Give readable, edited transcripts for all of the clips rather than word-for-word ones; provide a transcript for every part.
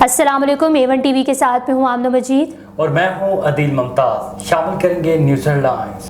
अस्सलाम वालेकुम। A1 TV के साथ में हूँ आमना मजीद और मैं हूँ अदील मुमताज। शामिल करेंगे न्यूज़ हेडलाइंस।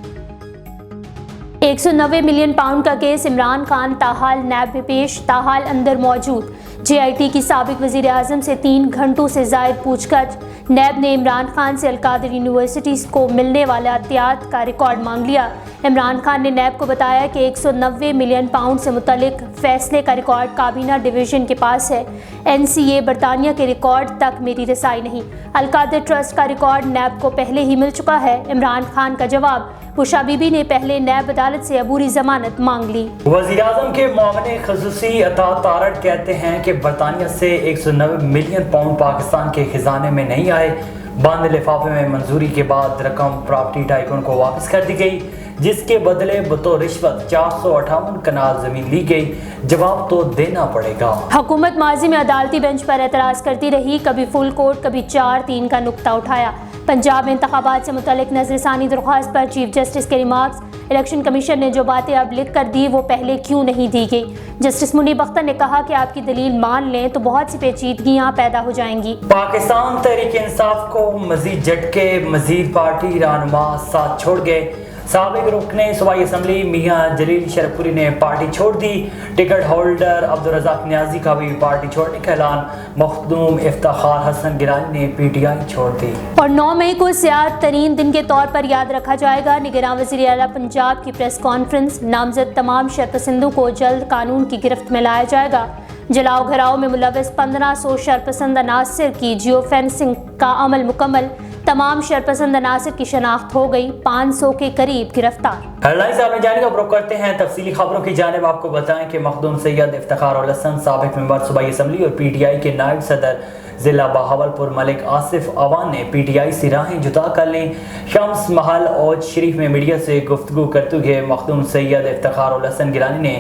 190 मिलियन पाउंड का केस, इमरान खान ताहाल नैब में पेश, ताहाल अंदर मौजूद। JIT की साबिक वज़ीर आज़म से 3 घंटों से ज़ायद पूछताछ। नैब ने इमरान खान से अलकादर यूनिवर्सिटी को मिलने वाला अतियात का रिकॉर्ड मांग लिया। इमरान खान ने नैब को बताया कि 190 मिलियन पाउंड से मुतल्लिक फैसले का रिकॉर्ड काबीना डिवीज़न के पास है। NCA बरतानिया के रिकॉर्ड तक मेरी रसाई नहीं। अलकादर ट्रस्ट का रिकॉर्ड नैब को पहले ही मिल चुका है। इमरान खान का जवाब, बुशा बीबी ने पहले नैब अदालत से अबूरी जमानत मांग ली। वज़ीर आज़म के मुआविन ख़ुसूसी अता तारड़ कहते हैं कि बरतानिया से 190 मिलियन पाउंड पाकिस्तान के खजाने में नहीं आए। बंद लिफाफे में मंजूरी के बाद रकम प्रॉपर्टी टाइकून को वापस कर दी गई, जिसके बदले बतौर रिश्वत 458 कनाल जमीन ली गई। जवाब तो देना पड़ेगा। हुकूमत माजी में अदालती बेंच पर एतराज़ करती रही, कभी फुल कोर्ट कभी 4-3 का नुक्ता उठाया। पंजाब में इंतखाबात से मुतल्लिक नज़रसानी दरख्वास्त पर चीफ जस्टिस के रिमार्क्स, इलेक्शन कमीशन ने जो बातें अब लिख कर दी वो पहले क्यों नहीं दी गई। जस्टिस मुनीब अख्तर ने कहा कि आपकी दलील मान लें तो बहुत सी पेचीदगियां पैदा हो जाएंगी। पाकिस्तान तहरीक इंसाफ को मजीद झटके, मजीद पार्टी रहनुमा साथ छोड़ गए। साबिक रुकने सूबाई असम्बली मियां जलील शरफपुरी ने पार्टी छोड़ दी। टिकट होल्डर अब्दुल रज़ाक नियाजी का भी पार्टी छोड़ने का ऐलान। मखदूम इफ्तिखार हसन गिलानी ने PTI छोड़ दी। और 9 मई को सियाद तरीन दिन के तौर पर याद रखा जाएगा। निगरान वज़ीर आला पंजाब की प्रेस कॉन्फ्रेंस, नामजद तमाम शरपसंदों को जल्द कानून की गिरफ्त में लाया जाएगा। जलाओ घराओं में मुलव्वस 1500 शरपसंद अनासर की जियो फेंसिंग का अमल मुकम्मल। तमाम शरपसंद अनासर की शनाख्त हो गई, 500 के करीब गिरफ्तार। हेडलाइंस आपने जाने का ब्रोक करते हैं। तफसीली खबरों की जानिब आपको बताएं कि मखदूम सैयद इफ्तिखार और हसन साबिक मेंबर सूबाई असम्बली और PTI के नायब सदर ज़िला बहावलपुर मलिक आसिफ अवान ने PTI से राहें जुदा कर लीं। शम्स महल औज शरीफ में मीडिया से गुफ्तगू करते हुए मखदूम सैयद इफ्तिखार और हसन गिलानी ने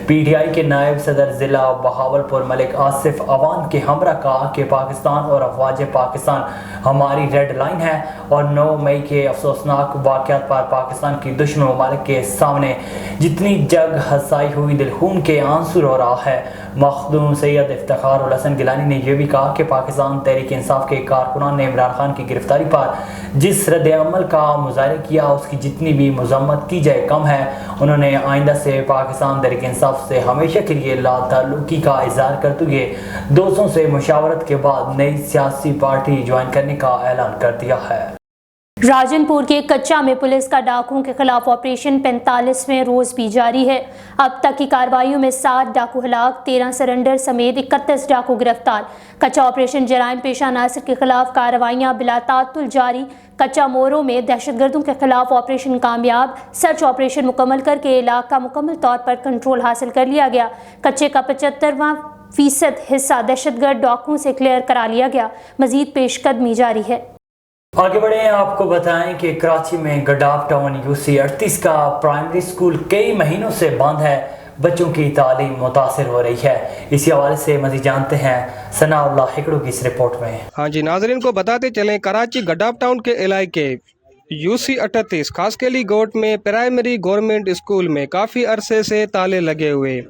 PTI के नायब सदर ज़िला बहावलपुर मलिक आसिफ अवान के हमरा कहा कि पाकिस्तान और अफवाज पाकिस्तान हमारी रेड लाइन है और 9 मई के अफसोसनाक वाक़यात पर पाकिस्तान की दुश्मन ममालिक के सामने जितनी जग हसाई हुई दिलखून के आंसू रो रहा है। मखदूम सैयद इफ्तिखार और हसन गिलानी ने यह भी कहा कि पाकिस्तान तहरीक इंसाफ के कारकुनान ने इमरान खान की गिरफ्तारी पर जिस रद्द अमल का मुजाहरा किया उसकी जितनी भी मजम्मत की जाए कम है। उन्होंने आइंदा से पाकिस्तान तहरीक इंसाफ से हमेशा के लिए लाताल्लुकी का इजहार करते हुए दोस्तों से मुशावरत के बाद नई सियासी पार्टी ज्वाइन करने का ऐलान कर दिया है। राजनपुर के कच्चा में पुलिस का डाकुओं के खिलाफ ऑपरेशन 45वें रोज भी जारी है। अब तक की कार्रवाइयों में 7 डाकू हलाक, 13 सरेंडर समेत 31 डाकू गिरफ्तार। कच्चा ऑपरेशन जराइम पेशा नासिर के खिलाफ कार्रवाइयाँ बिलातातुल जारी। कच्चा मोरों में दहशतगर्दों के खिलाफ ऑपरेशन कामयाब। सर्च ऑपरेशन मुकम्मल करके इलाका मुकम्मल तौर पर कंट्रोल हासिल कर लिया गया। कच्चे का 75% हिस्सा दहशतगर्द डाकुओं से क्लियर करा लिया गया। मजीद पेशकदमी जारी है। आगे बढ़े, आपको बताएं कि कराची में गडाफ टाउन UC 38 का प्राइमरी स्कूल कई महीनों से बंद है। बच्चों की तालीम मुतासिर हो रही है। इसी हवाले से मज़ीद जानते हैं सनाउल्लाह हिकड़ू की इस रिपोर्ट में। हाँ जी, नाजरीन को बताते चलें, कराची गडाफ टाउन के इलाके UC 38 खासकेली गोट में प्राइमरी गवर्नमेंट स्कूल में काफ़ी अरसे से ताले लगे हुए।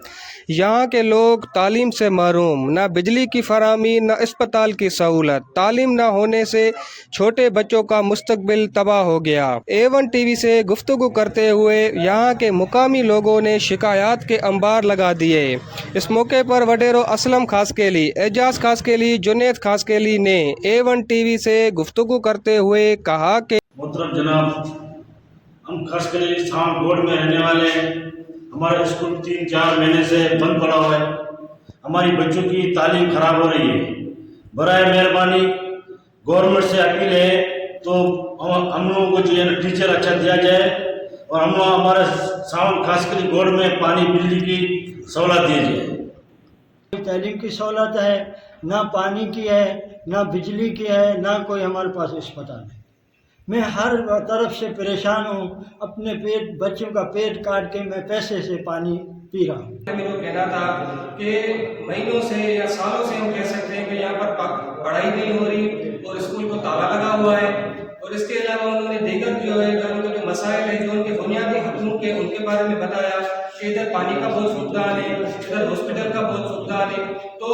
यहाँ के लोग तालीम से महरूम, ना बिजली की फराहमी ना अस्पताल की सहूलत। तालीम ना होने से छोटे बच्चों का मुस्तकबिल तबाह हो गया। A1 TV से गुफ्तगू करते हुए यहाँ के मुकामी लोगों ने शिकायत के अंबार लगा दिए। इस मौके पर वडेरो असलम खासकेली, एजाज खासकेली, जुनेद खासकेली ने A1 TV से गुफ्तगू करते हुए कहा कि मोहतरम जनाब, हम खासकर शाम गोड में रहने वाले हैं। हमारा स्कूल 3-4 महीने से बंद पड़ा हुआ है। हमारी बच्चों की तालीम खराब हो रही है। बराए मेहरबानी गवर्नमेंट से अपील है तो हम लोगों को जो है टीचर अच्छा दिया जाए और हम लोग हमारे शाम खासकर गोड में पानी बिजली की सहूलत दी जाए। तालीम की सहूलत है, ना पानी की है, ना बिजली की है, ना कोई हमारे पास अस्पताल है। मैं हर तरफ से परेशान हूँ। अपने बच्चों का पेट काट के मैं पैसे से पानी पी रहा हूँ। मेरा कहना था कि महीनों से या सालों से हम कह सकते हैं कि यहाँ पर पढ़ाई नहीं हो रही और स्कूल को ताला लगा हुआ है। और इसके अलावा उन्होंने दीगर जो है जो उनके जो मसाइल है, जो उनके बुनियादी हकूक़ के उनके बारे में बताया کہ ادھر پانی کا بہت صورتحال ہے، ادھر ہاسپٹل کا بہت صورتحال ہے، تو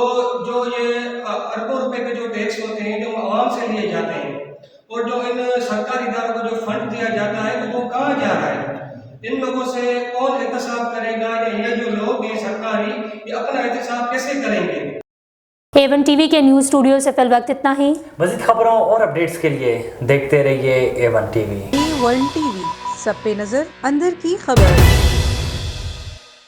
جو یہ اربوں روپے کے جو ٹیکس ہوتے ہیں جو عوام سے لیے جاتے ہیں اور جو ان سرکاری اداروں کو جو فنڈ دیا جاتا ہے وہ کہاں جا رہا ہے؟ ان لوگوں سے کون احتساب کرے گا، یا یہ جو لوگ ہیں سرکاری یہ اپنا احتساب کیسے کریں گے؟ A1 ٹی وی کے نیوز اسٹوڈیو سے فی الوقت اتنا ہی۔ مزید خبروں اور اپڈیٹس کے لیے دیکھتے رہیے A1 T V. A1 T V, سب پہ نظر، اندر کی خبر۔